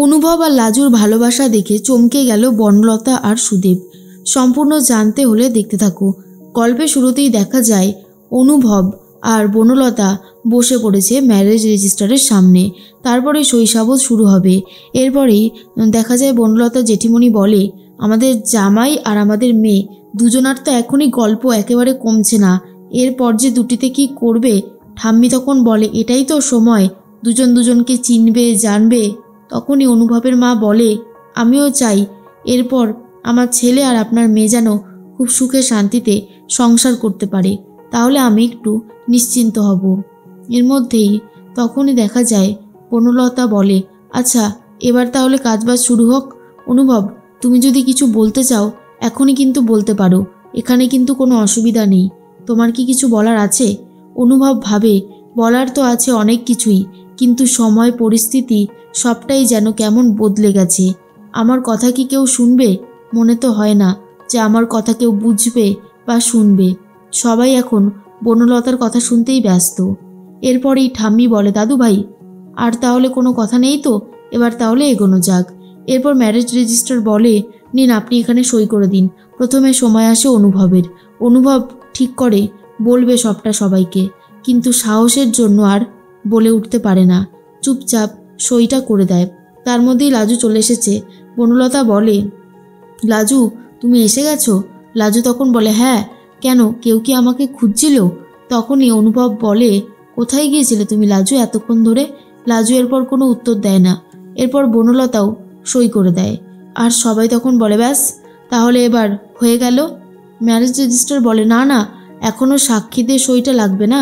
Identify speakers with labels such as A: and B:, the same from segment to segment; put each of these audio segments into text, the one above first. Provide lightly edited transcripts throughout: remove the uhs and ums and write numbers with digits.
A: অনুভব আর লাজুর ভালোবাসা দেখে চমকে গেল বনলতা আর সুদেব। সম্পূর্ণ জানতে হলে দেখতে থাকো। গল্পের শুরুতেই দেখা যায় অনুভব আর বনলতা বসে পড়েছে ম্যারেজ রেজিস্টারের সামনে। তারপরে শৈশাবত শুরু হবে। এরপরেই দেখা যায় বনলতা জেঠিমণি বলে, আমাদের জামাই আর আমাদের মেয়ে দুজনার তো এখনই গল্প একেবারে কমছে না, এরপর যে দুটিতে কি করবে। ঠাম্মি তখন বলে, এটাই তো সময়, দুজন দুজনকে চিনবে জানবে। তখনই অনুভবের মা বলে, আমিও চাই এরপর আমার ছেলে আর আপনার মেয়ে যেন খুব সুখে শান্তিতে সংসার করতে পারে, তাহলে আমি একটু নিশ্চিন্ত হব। এর মধ্যেই তখনই দেখা যায় বনলতা বলে, আচ্ছা এবার তাহলে কাজবাজ শুরু হোক। অনুভব, তুমি যদি কিছু বলতে চাও এখনই কিন্তু বলতে পারো, এখানে কিন্তু কোনো অসুবিধা নেই। তোমার কি কিছু বলার আছে? অনুভব ভাবে, বলার তো আছে অনেক কিছুই, কিন্তু সময় পরিস্থিতি সবটাই যেন কেমন বদলে গেছে। আমার কথা কি কেউ শুনবে? মনে তো হয় না যে আমার কথা কেউ বুঝবে বা শুনবে। সবাই এখন বনলতার কথা শুনতেই ব্যস্ত। এরপরেই ঠাম্মি বলে, দাদু ভাই আর তাহলে কোনো কথা নেই তো, এবার তাহলে এগোনো যাক। এরপর ম্যারেজ রেজিস্টার বলে, নিন আপনি এখানে সই করে দিন। প্রথমে সময় আসে অনুভবের। অনুভব ঠিক করে বলবে সবটা সবাইকে, কিন্তু সাহসের জন্য আর বলে উঠতে পারে না, চুপচাপ সইটা করে দেয়। তার মধ্যেই লাজু চলে এসেছে। বনলতা বলে, লাজু তুমি এসে গেছো? লাজু তখন বলে, হ্যাঁ কেন, কেউ কি আমাকে খুঁজছিল? তখনই অনুভব বলে, কোথায় গিয়েছিলে তুমি লাজু এতক্ষণ ধরে? লাজু এরপর কোনো উত্তর দেয় না। এরপর বনলতাও সই করে দেয়। আর সবাই তখন বলে, ব্যাস তাহলে এবার হয়ে গেল। ম্যারেজ রেজিস্টার বলে, না না, এখনও সাক্ষীদের সইটা লাগবে না,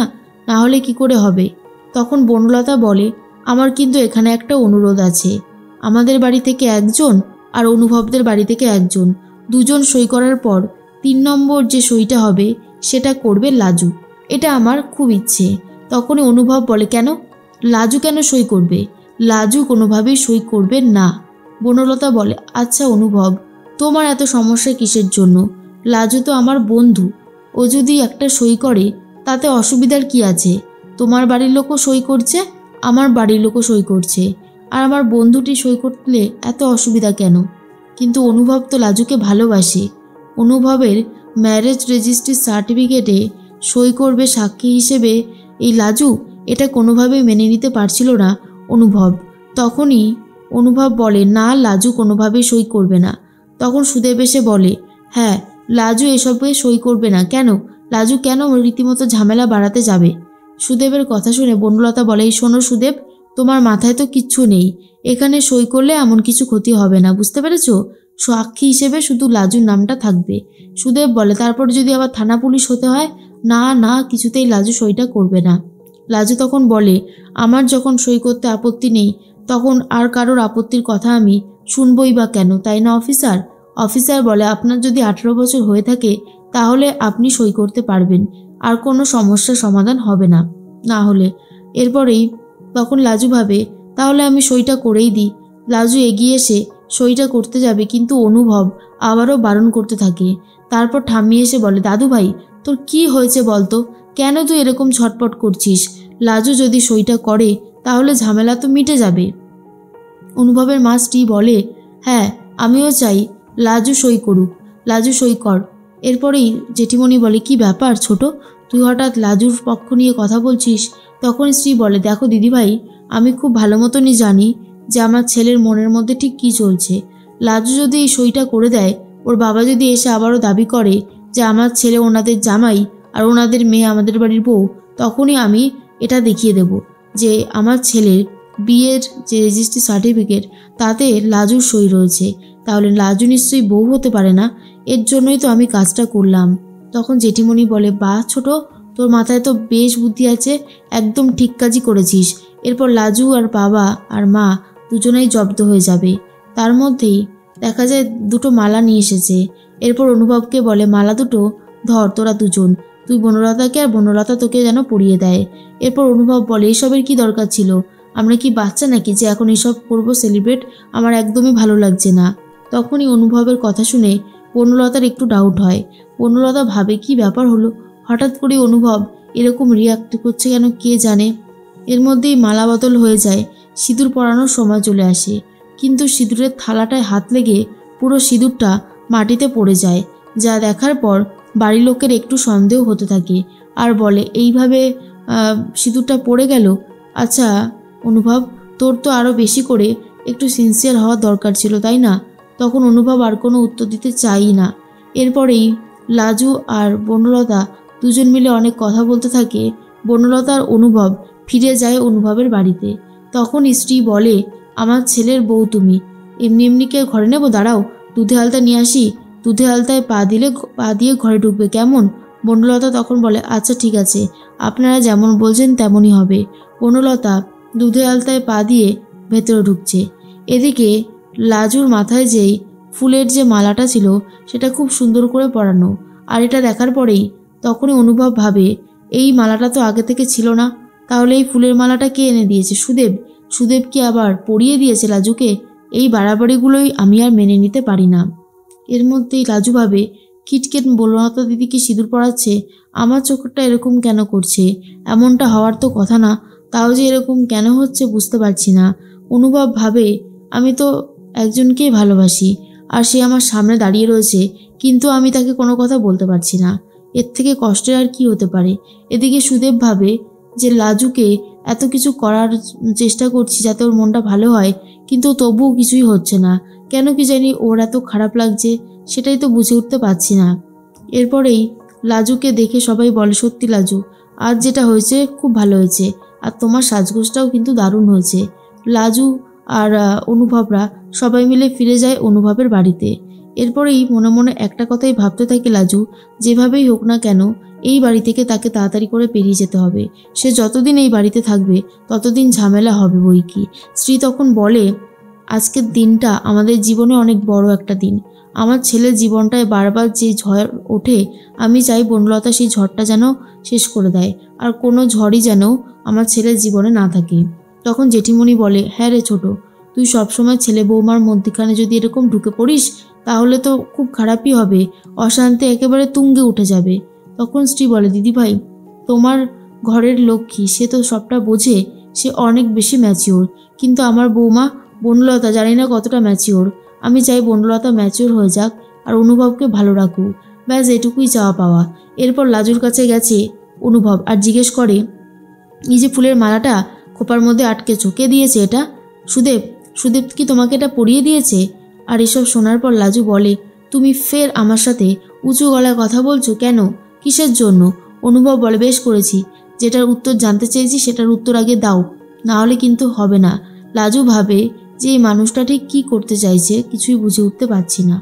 A: না হলে কি করে হবে? তখন বনলতা বলে, আমার কিন্তু এখানে একটা অনুরোধ আছে। আমাদের বাড়ি থেকে একজন আর অনুভবদের বাড়ি থেকে একজন, দুজন সই করার পর 3 নম্বর যে সইটা হবে সেটা করবে লাজু। এটা আমার খুব ইচ্ছে। তখনই অনুভব বলে, কেন লাজু কেন সই করবে? লাজু কোনোভাবেই সই করবে না। বনলতা বলে, আচ্ছা অনুভব, তোমার এত সমস্যা কিসের জন্য? লাজু তো আমার বন্ধু, ও যদি একটা সই করে তাতে অসুবিধার কি আছে? তোমার বাড়ির লোকও সই করছে, আমার বাড়ির লোকও সই করছে, আর আমার বন্ধুটি সই করলে এত অসুবিধা কেন? কিন্তু অনুভব তো লাজুকে ভালোবাসে। অনুভবের ম্যারেজ রেজিস্ট্রি সার্টিফিকেটে সই করবে সাক্ষী হিসেবে এই লাজু, এটা কোনোভাবেই মেনে নিতে পারছিল না অনুভব। তখনই অনুভব বলে, না লাজু কোনোভাবেই সই করবে না। তখন সুদেব এসে বলে, হ্যাঁ লাজু এসবে সই করবে না। কেন লাজু কেন রীতিমতো ঝামেলা বাড়াতে যাবে? সুদেবের কথা শুনে বনলতা বলে, এই শোনো সুদেব, তোমার মাথায় তো কিচ্ছু নেই, এখানে সই করলে এমন কিছু ক্ষতি হবে না, বুঝতে পেরেছো? সাক্ষী হিসেবে শুধু লাজুর নামটা থাকবে। সুদেব বলে, তারপর যদি আবার থানা পুলিশ হতে হয়? না না, কিছুতেই লাজু সইটা করবে না। লাজু তখন বলে, আমার যখন সই করতে আপত্তি নেই তখন আর কারোর আপত্তির কথা আমি শুনবই বা কেন, তাই না অফিসার? অফিসার বলে, আপনার যদি 18 বছর হয়ে থাকে তাহলে আপনি সই করতে পারবেন, আর কোনো সমস্যার সমাধান হবে না। না হলে এরপরেই তখন লাজু ভাবে, তাহলে আমি সইটা করেই দিই। লাজু এগিয়ে এসে সইটা করতে যাবে, কিন্তু অনুভব আবারও বারণ করতে থাকে। তারপর ঠাম্মি এসে বলে, দাদু ভাই তোর কি হয়েছে বলতো, কেন তুই এরকম ছটপট করছিস? লাজু যদি সইটা করে তাহলে ঝামেলা তো মিটে যাবে। অনুভবের মা স্ত্রী বলে, হ্যাঁ আমিও চাই লাজু সই করুক, লাজু সই কর। এরপরেই জেঠিমণি বলে, কি ব্যাপার ছোট, তুই হঠাৎ লাজুর পক্ষ নিয়ে কথা বলছিস? তখন স্ত্রী বলে, দেখো দিদিভাই, আমি খুব ভালো মতনই জানি যে আমার ছেলের মনের মধ্যে ঠিক কী চলছে। লাজু যদি এই সইটা করে দেয়, ওর বাবা যদি এসে আবারও দাবি করে যে আমার ছেলে ওনাদের জামাই আর ওনাদের মেয়ে আমাদের বাড়ির বউ, তখনই আমি এটা দেখিয়ে দেব যে আমার ছেলের বিয়ের যে রেজিস্ট্রি সার্টিফিকেট তাতে লাজুর সই রয়েছে, তাহলে লাজু নিশ্চয়ই বউ হতে পারে না, এর জন্যই তো আমি কাজটা করলাম। তখন জেঠিমণি বলে, বাহ ছোট, তোর মাথায় তো বেশ বুদ্ধি আছে, একদম ঠিক কাজই করেছিস। এরপর লাজু আর বাবা আর মা দুজনেই জব্দ হয়ে যাবে। তার মধ্যেই দেখা যায় দুটো মালা নিয়ে এসেছে। এরপর অনুভবকে বলে, মালা দুটো ধর তোরা দুজন, তুই বনলতাকে আর বনলতা তোকে যেন পরিয়ে দেয়। এরপর অনুভব বলে, এসবের কি দরকার ছিল? আমরা কি বাচ্চা নাকি যে এখন এসব করবো সেলিব্রেট? আমার একদমই ভালো লাগছে না। তখনই অনুভবের কথা শুনে বনলতার একটু ডাউট হয়। বনলতা ভাবে, কি ব্যাপার হলো, হঠাৎ করে অনুভব এরকম রিয়াক্ট করছে কেন কে জানে। এর মধ্যেই মালা বদল হয়ে যায়। সিঁদুর পরানোর সময় চলে আসে, কিন্তু সিঁদুরের থালাটায় হাত লেগে পুরো সিঁদুরটা মাটিতে পড়ে যায়। যা দেখার পর বাড়ির লোকের একটু সন্দেহ হতে থাকে আর বলে, এইভাবে সিঁদুরটা পড়ে গেল? আচ্ছা অনুভব, তোর তো আরও বেশি করে একটু সিনসিয়ার হওয়া দরকার ছিল, তাই না? তখন অনুভব আর কোনো উত্তর দিতে চাই না। এরপরেই লাজু আর বনলতা দুজন মিলে অনেক কথা বলতে থাকে। বনলতা আর অনুভব ফিরে যায় অনুভবের বাড়িতে। তখন স্ত্রী বলে, আমার ছেলের বউ তুমি, এমনি এমনি কে ঘরে নেব? দাঁড়াও, দুধে আলতা নিয়ে আসি। দুধে আলতায় পা দিয়ে ঘরে ঢুকবে, কেমন? বনলতা তখন বলে, আচ্ছা ঠিক আছে, আপনারা যেমন বলছেন তেমনই হবে। বনলতা দুধে আলতায় পা দিয়ে ভেতরে ঢুকছে। এদিকে লাজুর মাথায় যেই ফুলের যে মালাটা ছিল সেটা খুব সুন্দর করে পরানো, আর এটা দেখার পরেই তখনই অনুভব ভাবে, এই মালাটা তো আগে থেকে ছিল না, তাহলে এই ফুলের মালাটা কে এনে দিয়েছে? সুদেব। সুদেব কি আবার পরিয়ে দিয়েছে লাজুকে? এই বাড়াবাড়িগুলোই আমি আর মেনে নিতে পারি না। এর মধ্যেই লাজু ভাবে, খিটকেট বনলতা দিদিকে সিঁদুর পরাচ্ছে, আমার চোখটা এরকম কেন করছে? এমনটা হওয়ার তো কথা না, তাও যে এরকম কেন হচ্ছে বুঝতে পারছি না। অনুভব ভাবে, আমি তো একজনকেই ভালোবাসি আর সে আমার সামনে দাঁড়িয়ে রয়েছে, কিন্তু আমি তাকে কোনো কথা বলতে পারছি না। এর থেকে কষ্টের আর কি হতে পারে? এদিকে সুদেব ভাবে যে লাজুকে এত কিছু করার চেষ্টা করছি যাতে ওর মনটা ভালো হয়, কিন্তু তবুও কিছুই হচ্ছে না। কেন কি জানি ওর এত খারাপ লাগছে, সেটাই তো বুঝে উঠতে পারছি না। এরপরেই লাজুকে দেখে সবাই বলে, সত্যি লাজু, আজ যেটা হয়েছে খুব ভালো হয়েছে, আর তোমার সাজগোজটাও কিন্তু দারুণ হয়েছে। লাজু আর অনুভবরা সবাই মিলে ফিরে যায় অনুভবের বাড়িতে। এরপরেই মনে মনে একটা কথাই ভাবতে থাকে লাজু, যেভাবেই হোক না কেন এই বাড়ি থেকে তাকে তাড়াতাড়ি করে পেরিয়ে যেতে হবে। সে যতদিন এই বাড়িতে থাকবে ততদিন ঝামেলা হবে বই কি। স্ত্রী তখন বলে, আজকের দিনটা আমাদের জীবনে অনেক বড় একটা দিন। আমার ছেলের জীবনটায় বারবার যে ঝড় ওঠে, আমি চাই বনলতা সেই ঝড়টা যেন শেষ করে দেয়, আর কোনো ঝড়ই যেন আমার ছেলের জীবনে না থাকে। তখন জেঠিমণি বলে, হ্যাঁ রে ছোট, তুই সবসময় ছেলে বৌমার মধ্যখানে যদি এরকম ঢুকে পড়িস তাহলে তো খুব খারাপই হবে, অশান্তি একেবারে তুঙ্গে উঠে যাবে। তখন স্ত্রী বলে, দিদিভাই, তোমার ঘরের লক্ষ্মী, সে তো সবটা বোঝে, সে অনেক বেশি ম্যাচিওর, কিন্তু আমার বৌমা বনলতা জানি না কতটা ম্যাচিওর। আমি চাই বনলতা ম্যাচিওর হয়ে যাক আর অনুভবকে ভালো রাখুক, ব্যাস এটুকুই চাওয়া পাওয়া। এরপর লাজুর কাছে গেছে অনুভব আর জিজ্ঞেস করে, এই যে ফুলের মালাটা খোপার মধ্যে আটকেছো, কে দিয়েছে এটা? সুদেব। সুদেব কি তোমাকে এটা পরিয়ে দিয়েছে? আর এসব শোনার পর লাজু বলে, তুমি ফের আমার সাথে উঁচু গলায় কথা বলছো কেন? কিসের জন্য? অনুভব বলে, বেশ করেছি, যেটার উত্তর জানতে চেয়েছি সেটার উত্তর আগে দাও, না হলে কিন্তু হবে না। লাজু ভাবে যে এই মানুষটা ঠিক কী করতে চাইছে, কিছুই বুঝে উঠতে পারছি না।